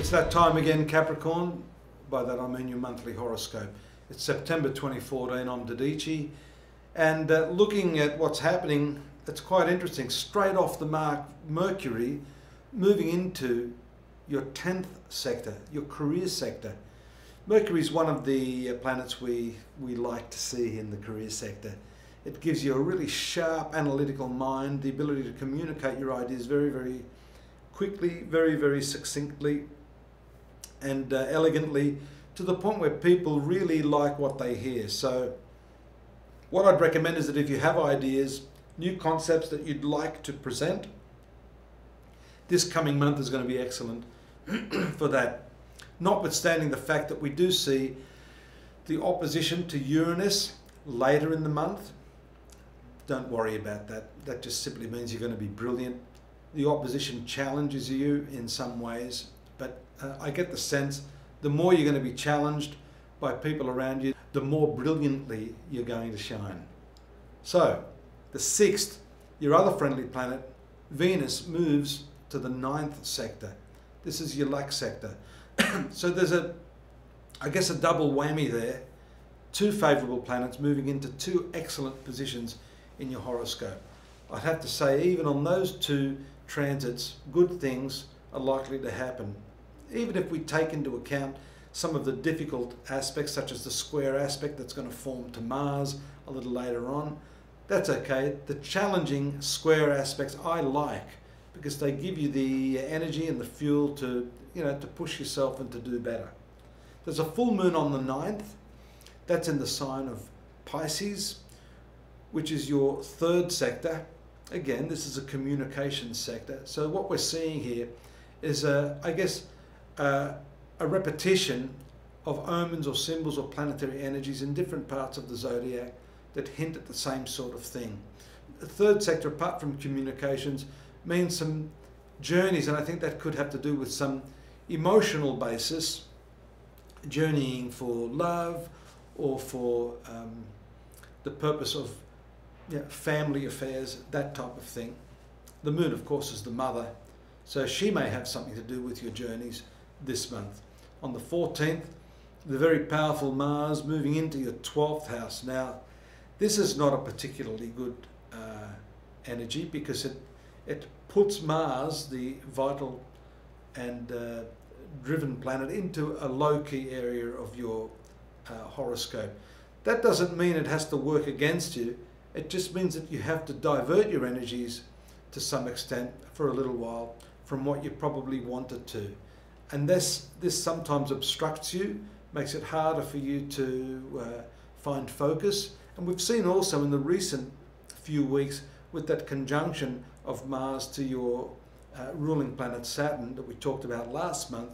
It's that time again, Capricorn. By that I mean your monthly horoscope. It's September 2014, I'm Dadhichi. And looking at what's happening, it's quite interesting. Straight off the mark, Mercury moving into your 10th sector, your career sector. Mercury is one of the planets we like to see in the career sector. It gives you a really sharp analytical mind, the ability to communicate your ideas very, very quickly, very, very succinctly and elegantly, to the point where people really like what they hear. So what I'd recommend is that if you have ideas, new concepts that you'd like to present, this coming month is going to be excellent for that. Notwithstanding the fact that we do see the opposition to Uranus later in the month, don't worry about that. That just simply means you're going to be brilliant. The opposition challenges you in some ways, but I get the sense the more you're going to be challenged by people around you, the more brilliantly you're going to shine. So, the 6th, your other friendly planet, Venus, moves to the 9th sector. This is your luck sector. So there's I guess a double whammy there. 2 favourable planets moving into 2 excellent positions in your horoscope. I'd have to say, even on those 2 transits, good things are likely to happen. Even if we take into account some of the difficult aspects, such as the square aspect that's going to form to Mars a little later on, that's okay. The challenging square aspects I like, because they give you the energy and the fuel to, to push yourself and to do better. There's a full moon on the 9th. That's in the sign of Pisces, which is your 3rd sector. Again, this is a communications sector. So what we're seeing here is, I guess, a repetition of omens or symbols or planetary energies in different parts of the zodiac that hint at the same sort of thing. The 3rd sector, apart from communications, means some journeys, and I think that could have to do with some emotional basis, journeying for love or for the purpose of family affairs, that type of thing. The moon, of course, is the mother, so she may have something to do with your journeys this month. On the 14th, the very powerful Mars moving into your 12th house. Now, this is not a particularly good energy, because it puts Mars, the vital and driven planet, into a low-key area of your horoscope. That doesn't mean it has to work against you. It just means that you have to divert your energies to some extent for a little while from what you probably wanted to. And this sometimes obstructs you, makes it harder for you to find focus. And we've seen also in the recent few weeks, with that conjunction of Mars to your ruling planet Saturn that we talked about last month,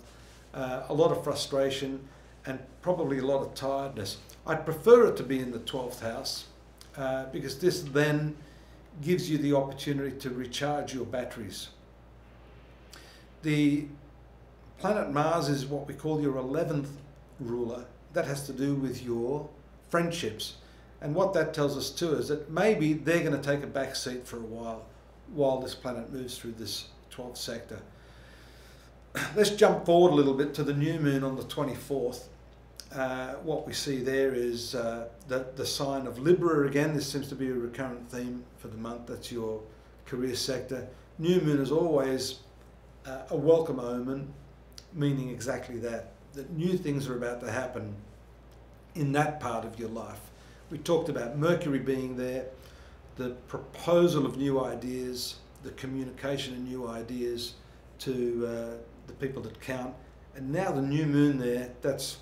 a lot of frustration and probably a lot of tiredness. I'd prefer it to be in the 12th house because this then gives you the opportunity to recharge your batteries. The planet Mars is what we call your 11th ruler. That has to do with your friendships. And what that tells us too is that maybe they're going to take a back seat for a while this planet moves through this 12th sector. Let's jump forward a little bit to the new moon on the 24th. What we see there is the sign of Libra again. This seems to be a recurrent theme for the month. That's your career sector. New moon is always a welcome omen, meaning exactly that new things are about to happen in that part of your life. We talked about Mercury being there, the proposal of new ideas, the communication of new ideas to the people that count, and now the new moon there, that's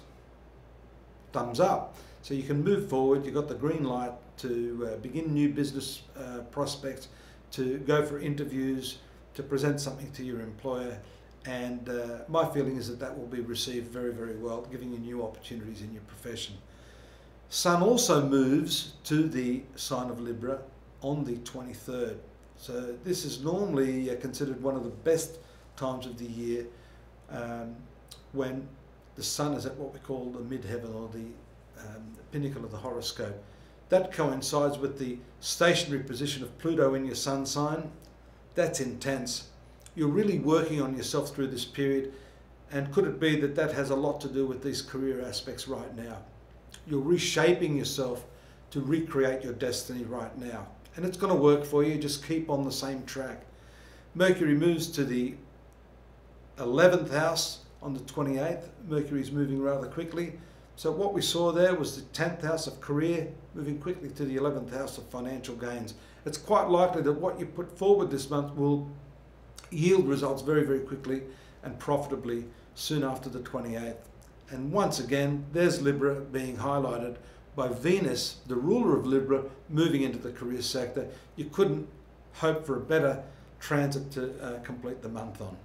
thumbs up. So you can move forward, you've got the green light to begin new business prospects, to go for interviews, to present something to your employer, and my feeling is that that will be received very, very well, giving you new opportunities in your profession. Sun also moves to the sign of Libra on the 23rd. So this is normally considered one of the best times of the year when the Sun is at what we call the midheaven, or the pinnacle of the horoscope. That coincides with the stationary position of Pluto in your Sun sign. That's intense. You're really working on yourself through this period, And could it be that that has a lot to do with these career aspects right now? You're reshaping yourself to recreate your destiny right now. And it's going to work for you. Just keep on the same track. Mercury moves to the 11th house on the 28th. Mercury is moving rather quickly. So what we saw there was the 10th house of career moving quickly to the 11th house of financial gains. It's quite likely that what you put forward this month will yield results very, very quickly and profitably soon after the 28th. And once again, there's Libra being highlighted by Venus, the ruler of Libra, moving into the career sector. You couldn't hope for a better transit to complete the month on.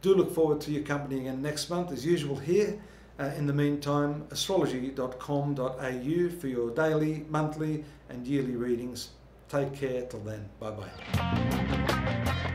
Do look forward to your company again next month as usual here. In the meantime, astrology.com.au for your daily, monthly and yearly readings. Take care till then. Bye-bye.